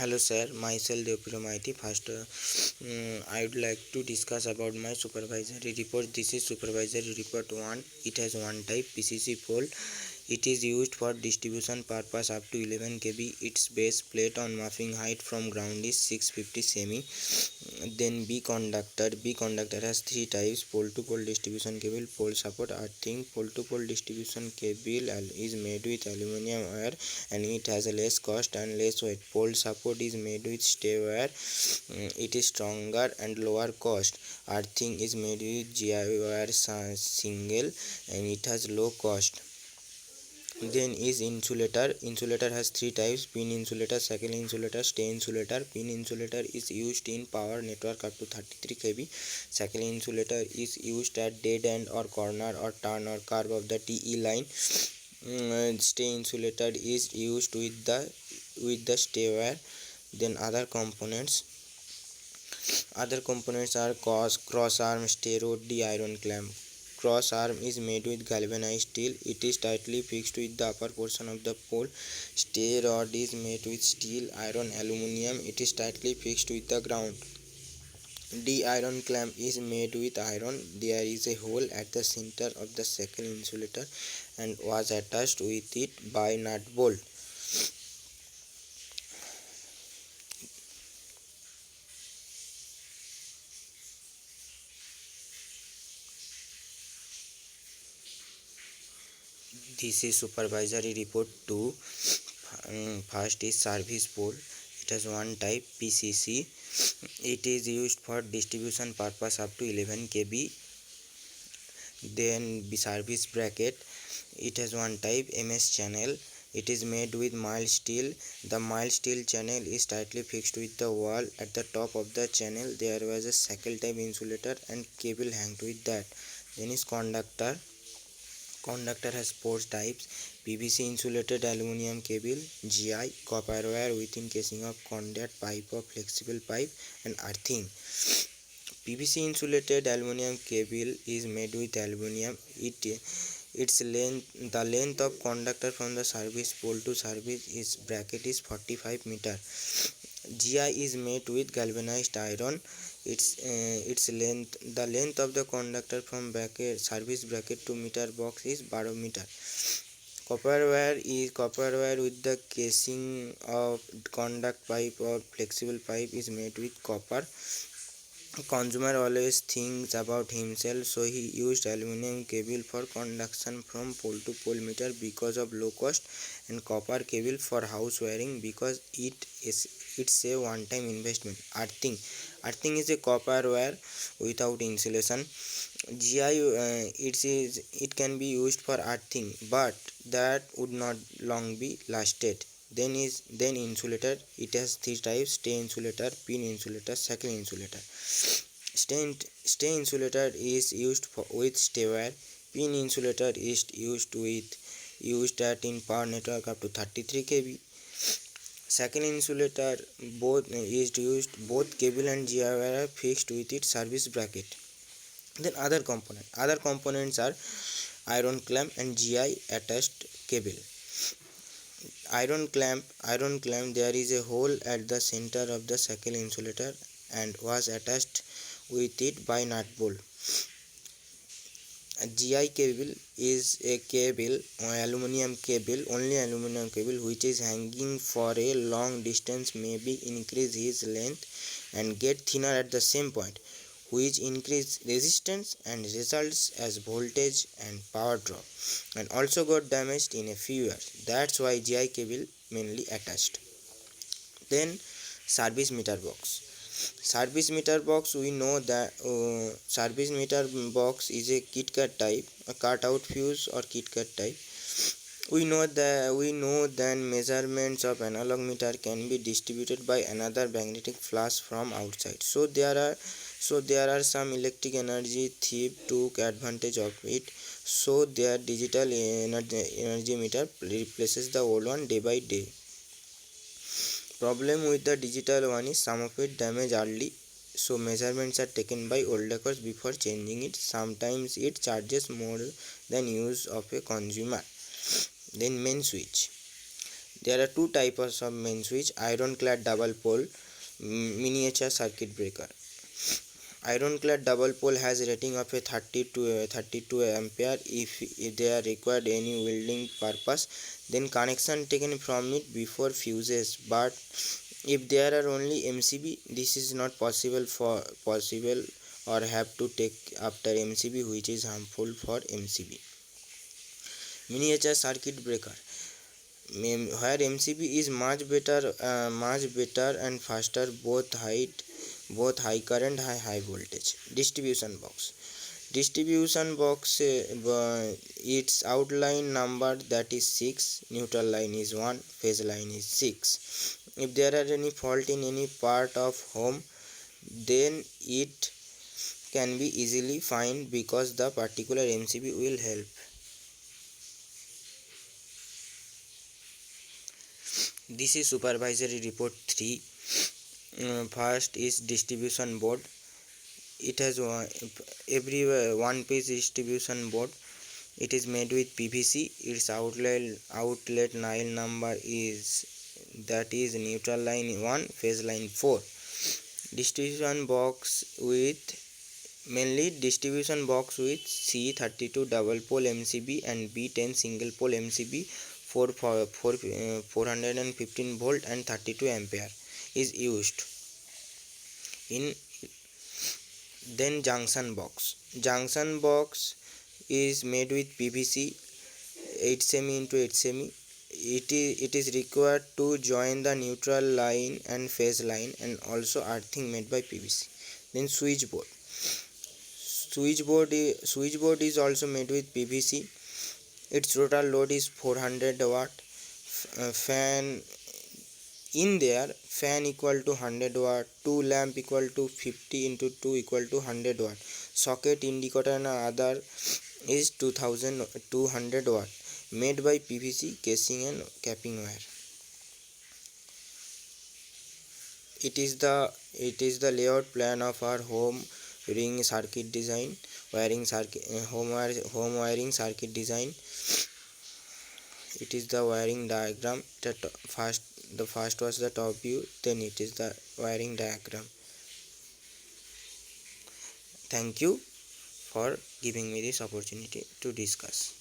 Hello sir, myself Devpura Maiti. First, I would like to discuss about my supervisory report. This is supervisory report 1. It has one type PCC pole. It is used for distribution purpose up to 11 kV. Its base plate on muffing height from ground is 650 semi. Then B conductor has three types: pole to pole distribution cable, pole support earthing. Pole to pole distribution cable is made with aluminum wire and it has a less cost and less weight. Pole support is made with stay wire. It is stronger and lower cost. Earthing is made with GI wire single and it has low cost. Then is insulator. Insulator has three types: pin insulator, cycle insulator, stay insulator. Pin insulator is used in power network up to 33 kV. Cycle insulator is used at dead end or corner or turn or curve of the TE line. Stay insulator is used with the stay wire. Then other components are cross arm, stay rod, D iron clamp. Cross arm is made with galvanized steel. It is tightly fixed with the upper portion of the pole. Stay rod is made with steel, iron, aluminium. It is tightly fixed with the ground. D iron clamp is made with iron. There is a hole at the center of the second insulator and was attached with it by nut bolt. This is supervisory report 2. First is service pole. It has one type PCC. It is used for distribution purpose up to 11 kV. Then service bracket. It has one type MS channel. It is made with mild steel. The mild steel channel is tightly fixed with the wall. At the top of the channel there was a cycle type insulator and cable hanged with that. Then is conductor. Conductor has four types: PVC insulated aluminum cable, GI, copper wire within casing of conduit pipe or flexible pipe, and earthing. PVC insulated aluminum cable is made with aluminum. The length of conductor from the service pole to service is bracket is 45 meter. GI is made with galvanized iron. The length of the conductor from service bracket to meter box is 12 meter. Copper wire with the casing of conduct pipe or flexible pipe is made with copper. Consumer always thinks about himself, so he used aluminum cable for conduction from pole to pole meter because of low cost, and copper cable for house wiring because it's a one-time investment. Earthing is a copper wire without insulation. GI it can be used for earthing, but that would not long be lasted. Then insulator. It has three types: stay insulator, pin insulator, cycle insulator. Stay insulator is used with stay wire. Pin insulator is used at in power network up to 33 kV. Cycle insulator both cable and GI wire are fixed with its service bracket. Then other components are iron clamp and GI attached cable. Iron clamp, there is a hole at the center of the cycle insulator and was attached with it by nut bolt. A GI cable is a cable, aluminum cable, only aluminum cable, which is hanging for a long distance, maybe increase its length and get thinner at the same point, which increase resistance and results as voltage and power drop, and also got damaged in a few years. That's why GI cable mainly attached. Then service meter box. Service meter box, we know that service meter box is a KitKat type, a cut out fuse or KitKat type. We know that measurements of analog meter can be distributed by another magnetic flash from outside. So there are some electric energy thief took advantage of it. So their digital energy meter replaces the old one day by day. Problem with the digital one is some of it damaged early, so measurements are taken by old records before changing it. Sometimes it charges more than use of a consumer. Then main switch. There are two types of main switch: ironclad double pole, miniature circuit breaker. Ironclad double pole has a rating of a 32 ampere. If they are required any welding purpose, then connection taken from it before fuses. But if there are only MCB, this is not possible or have to take after MCB, which is harmful for MCB. Miniature circuit breaker, where MCB is much better and faster, both high current and high voltage. Distribution box, its outline number that is 6, neutral line is 1, phase line is 6. If there are any fault in any part of home, then it can be easily find because the particular MCB will help. This is supervisory report 3. First is distribution board. It has every one piece distribution board. It is made with PVC. Its outlet line number is that is neutral line 1, phase line 4. Distribution box with C32 double pole MCB and B10 single pole MCB for 415 volt and 32 ampere is used in. Then junction box is made with PVC 8 semi into 8 semi. It is required to join the neutral line and phase line, and also earthing made by PVC. Then switchboard is also made with PVC. Its total load is 400 watt. Fan in there, fan equal to 100 watt, 2 lamp equal to 50 into 2 equal to 100 watt, socket, indicator and other is 2200 watt, made by PVC casing and capping wire. It is the layout plan of our home wiring circuit design. Home wiring circuit design. It is the wiring diagram. The first was the top view, then it is the wiring diagram. Thank you for giving me this opportunity to discuss.